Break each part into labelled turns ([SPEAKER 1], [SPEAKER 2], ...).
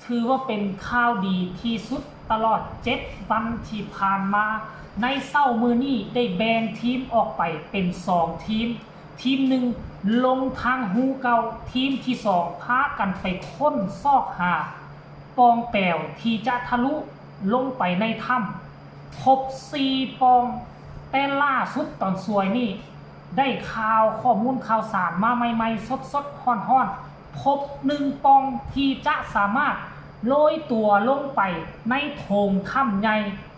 [SPEAKER 1] ถือว่าเป็นข่าวดีที่สุดตลอด7 วันที่ผ่านมาในเช้ามื้อนี้ได้แบ่งทีมออกไปเป็น2ทีมทีมหนึ่งลงทางหูเก่าทีมที่2พากันไปค้นซอกหาปองแปวที่จะทะลุลงไปในถ้ำพบ4ปองแต่ล่าสุดตอนสวยนี่ได้ข่าวข้อมูลข่าวสารมาใหม่ๆสดๆฮ้อนๆพบ1ปองที่จะสามารถโรยตัวลงไปในโถงถ้ำใหญ่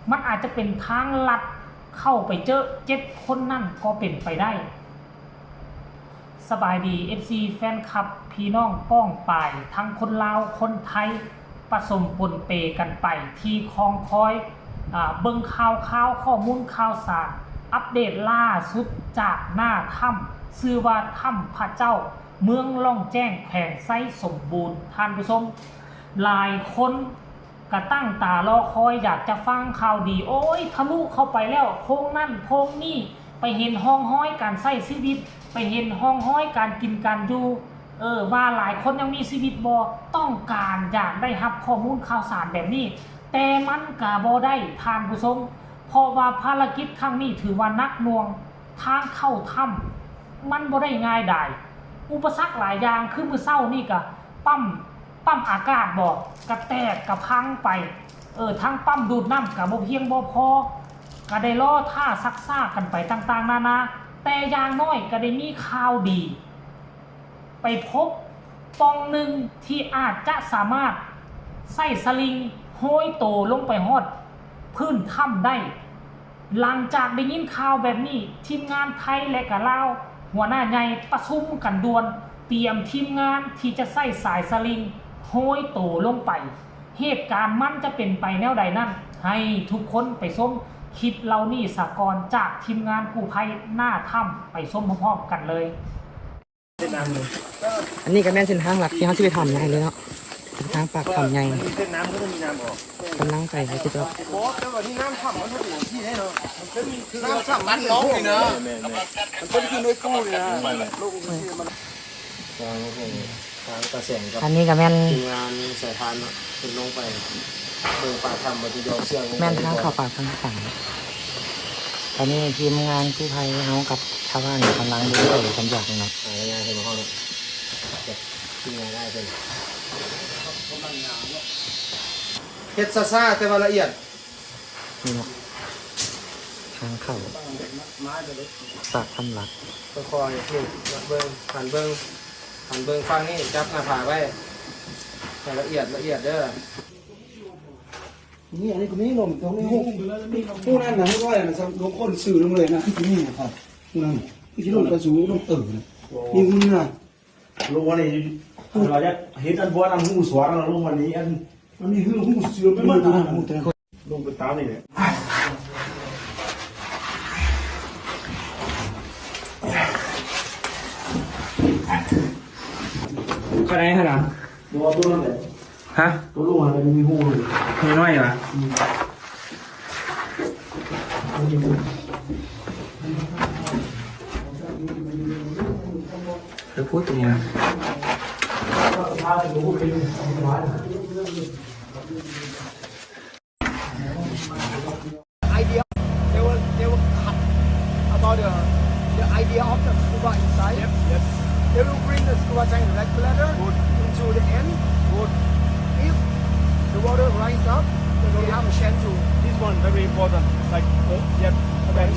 [SPEAKER 1] มันอาจจะเป็นทางลัดเข้าไปเจอ7 คนนั่นก็เป็นไปได้สบายดี FC แฟนคลับพี่น้องป้องป่ายทั้งคนลาวคนไทยผสมปนเปกันไปที่คลองคอยเบิ่งข่าวข้อมูลข่าวสารอัปเดตล่าสุดจากหน้าถ้ำชื่อว่าถ้ำพระเจ้าเมืองล่องแจ้งแขวงไซสมบูรณ์ท่านผู้ชมหลายคนก็ตั้งตารอคอยอยากจะฟังข่าวดีโอ้ยทะลุเข้าไปแล้วโพงนั่นโพงนี่ไปเห็นห้องห้อยการใช้ชีวิตไปเห็นห้องห้อยการกินการอยู่ว่าหลายคนยังมีชีวิตบ่ต้องการอยากได้รับข้อมูลข่าวสารแบบนี้แต่มันก็บ่ได้ท่านผู้ชมเพราะว่าภารกิจครั้งนี้ถือว่านักหน่วงทางเข้าถ้ำมันบ่ได้ง่ายดายอุปสรรคหลายอย่างคือมื้อเช้านี่ก็ปั๊มอากาศบ่กระแตกกระพังไปทั้งปั๊มดูดน้ำก็บ่เพียงบ่พอก็ได้รอท่าซักซ่ากันไปต่างๆนานาแต่อย่างน้อยก็ได้มีข่าวดีไปพบปองหนึ่งที่อาจจะสามารถใส่สลิงห้อยโตลงไปฮอดพื้นถ้ำได้หลังจากได้ยินข่าวแบบนี้ทีมงานไทยและก็ลาวหัวหน้าใหญ่ประชุมกันด่วนเตรียมทีมงานที่จะใส่สายสลิงห้อยโตลงไปเหตุการณ์มันจะเป็นไปแนวใดนั่นให้ทุกคนไปชมคลิปเรานี่สากลจากทีมงานกู้ภัยหน้าถ้ำไปชมพร้อมๆกันเลย
[SPEAKER 2] อันนี้ก็แม่นเส้นทางหลักที่เขาที่ไปทำไงเลยเนาะเส้นทางปากทำไง
[SPEAKER 3] เส้นน้ำก็จะมีน้ำออก
[SPEAKER 2] กำลังไปเลยที่ตัว
[SPEAKER 3] โอ้แต่ว่าที่น้ำฉ่ำมันก็อยู่ที่ไหนเนาะมันเป็นน้ำฉ่ำมันน้องเลยนะมันเป็นที่ในฟูเลยนะลูกมันทางกระแสงกับ
[SPEAKER 2] อันนี้ก็แม่น
[SPEAKER 3] ทีมงานสายทานขึ้นลงไปเบิ่งป่าทำบัติยอเสื่อง
[SPEAKER 2] แม่นทางเข้าปากทางฝั่งตอนนี้ทีมงานกู้ภัยเขากับชาวบ้านกำลังดูไปสำรวจเนาะ
[SPEAKER 3] งานเห็นมาห้องทีมงานได้เป็นเฮ็ดซ่าแต่ว่าละเอียด
[SPEAKER 2] นี่เนาะทางเข้าปากทำหลัก
[SPEAKER 3] คอยนี่เบิ่งหันเบิ่งฟังนี่จับหน้าผาไว้ละเอียดเด้อ
[SPEAKER 4] นี่อันนี้ก็ไม่ลมตรงนี้หูนั่นนะไม่ว่าอะไรนะลงคนสื่อลงเลยนะที่นี่ครับนั่นที่ลงกระสูลงตื่นนี่มึงนะ
[SPEAKER 5] ลงวันนี้เราจะเห็นอันบัวนำหูสวรรค์เราลงวันนี้อันมันมีหูเสือไม่มาตาลงไปตามนี่เนี่ย
[SPEAKER 4] ก็ได้ขนาด
[SPEAKER 5] ตัวนั่นแหละ
[SPEAKER 4] ฮะ
[SPEAKER 5] ตัวลูกมันมีหูเลย
[SPEAKER 4] มีน้อยเหรอจะพูดตรงนี้
[SPEAKER 6] idea they will cut about the idea of the scuba inside. Yes. They will bring the scuba tank regulator into the end. If the water rise up, they will have a chance to.
[SPEAKER 5] This one very important like when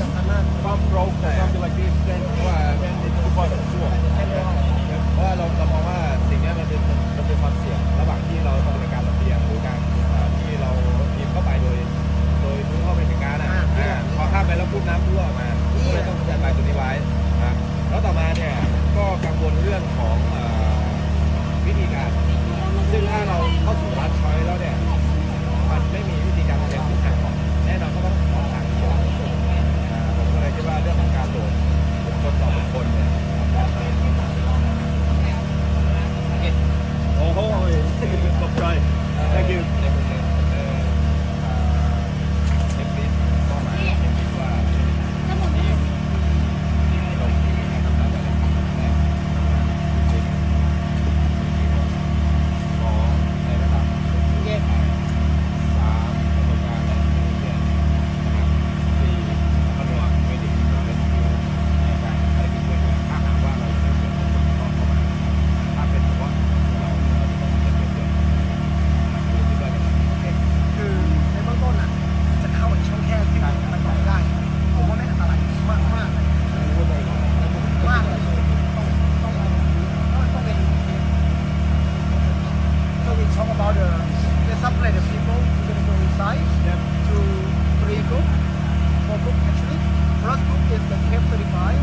[SPEAKER 5] pump broke or something like this then when it too far to shore เพราะว่าเรามองว่าสิ่งนี้มันเป็นความเสี่ยงระหว่างที่เราปฏิบัติการลำเลียงหรือการที่เราทีมเข้าไปโดยมุ่งเข้าไปถึงการพอข้ามไปแล้วปุ๊บน้ำรั่วออกมาก็เลยต้องจัดการตัวนี้ไว้แล้วต่อมาเนี่ยก็กังวลเรื่องของวิธีการซึ่งถ้าเราเข้าสู่รัดช้อยแล้วเนี่ยมันไม่มีวิธีการเรียนรู้ทางก่อนแน่นอนก็ต้องออกทางที่ผมก็เลยคิดว่าเรื่องของการโดดบุคคลต่อบุคคลเนี่ยโอ้โหตกใจ thank you
[SPEAKER 3] เ
[SPEAKER 6] about the separate the people who going to go inside to 3 groups, 4 groups actually. First group is the Cape 35.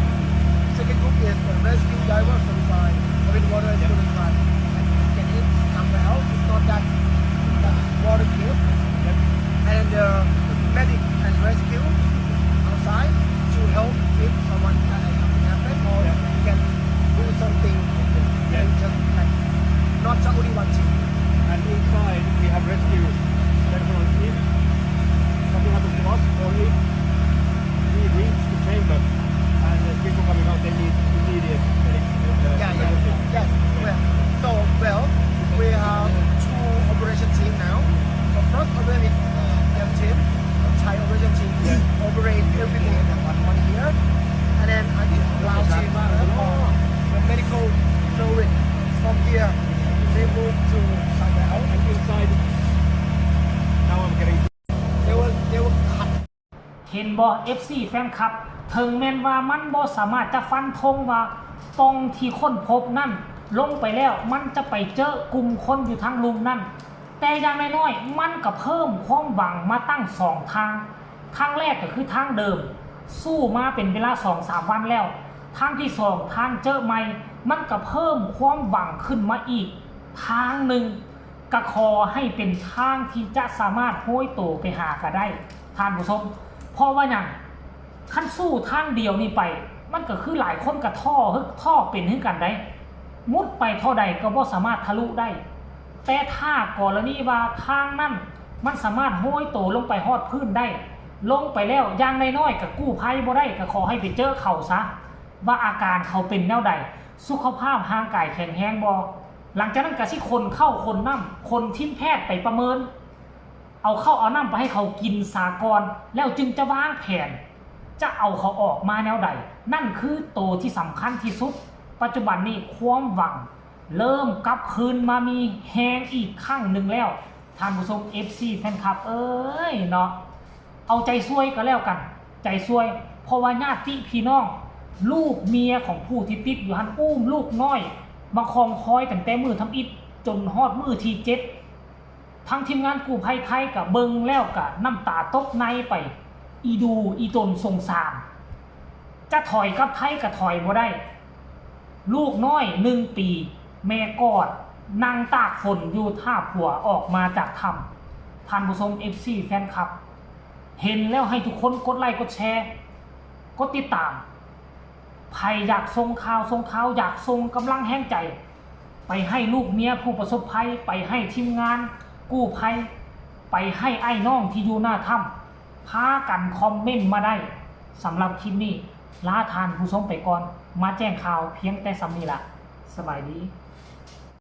[SPEAKER 6] Second group is the rescue diver 35. Marine water is 35. And you can eat somewhere else. It's not that water cave. And the medic and rescue outside to help if someone something happen or you can do something and just like not only one team.
[SPEAKER 5] And inside we have rescue telephone if something happens to us or if we reach the chamber and the people coming out they need immediate
[SPEAKER 6] Yes. Well, we have 2 operation team now. So first operation team, Thai operation team, operate every day in one year. And then I think last team, the medical fluid from here, they move to somewhere else.
[SPEAKER 5] and inside now I'm getting
[SPEAKER 6] They will cut.
[SPEAKER 1] เห็นบ่ FC แฟนคลับถึงแม้นว่ามันบ่สามารถจะฟันธงว่าตรงที่ค้นพบนั่นลงไปแล้วมันจะไปเจอกลุ่มคนอยู่ทางลุมนั่นแต่อย่างน้อยๆมันก็เพิ่มความหวังมาตั้ง2ทางทางแรกก็คือทางเดิมสู้มาเป็นเวลา 2-3 วันแล้วทางที่2ทางเจอใหม่มันก็เพิ่มความหวังขึ้นมาอีกทางหนึ่งก็ขอให้เป็นทางที่จะสามารถโห้ยโตไปหาก็ได้ท่านผู้ชมเพราะว่าอย่างขั้นสู้ทางเดียวนี่ไปมันก็คือหลายคนกับท่อเป็นขึ้นกันได้มุดไปเท่าใดก็บ่สามารถทะลุได้แต่ถ้ากรณีว่าทางนั้นมันสามารถโห้ยโตลงไปฮอดพื้นได้ลงไปแล้วอย่างน้อยๆกับกู้ภัยบ่ได้ก็ขอให้ไปเจอเขาซะว่าอาการเขาเป็นแนวใดสุขภาพร่างกายแข็งแรงบ่หลังจากนั้นก็สิคนเข้าคนน้ำคนทีมแพทย์ไปประเมินเอาเข้าเอาน้ำไปให้เขากินสากรแล้วจึงจะวางแผนจะเอาเขาออกมาแนวใดนั่นคือโตที่สำคัญที่สุดปัจจุบันนี้ความหวังเริ่มกลับคืนมามีแฮงอีกครั้งหนึ่งแล้วท่านผู้ชม FC แฟนคลับเอ้ยเนาะเอาใจช่วยก็แล้วกันใจช่วยเพราะว่าญาติพี่น้องลูกเมียของผู้ที่ติดอยู่หันอุ้มลูกน้อยมาคองคอยตั้งแต่มือทำอิฐจนฮอดมือที่7ทั้งทีมงานกู้ภัยไทยกับเบิงแล้วกับน้ำตาตกในไปอีตนสงสารจะถอยกับไทยกับถอยบ่ได้ลูกน้อย1 ปีแม่กอดนั่งตากฝนอยู่ท่าผัวออกมาจากถ้ำท่านผู้ชม FC แฟนคลับเห็นแล้วให้ทุกคนกดไลค์กดแชร์กดติดตามใครอยากส่งข่าวอยากส่งกำลังแห้งใจไปให้ลูกเมียผู้ประสบภัยไปให้ทีมงานกู้ภัยไปให้ไอ้น้องที่อยู่หน้าถ้ำพากันคอมเมนต์มาได้สำหรับคลิปนี้ลาทานผู้ชมไปก่อนมาแจ้งข่าวเพียงแต่สำนี้ละสบายดี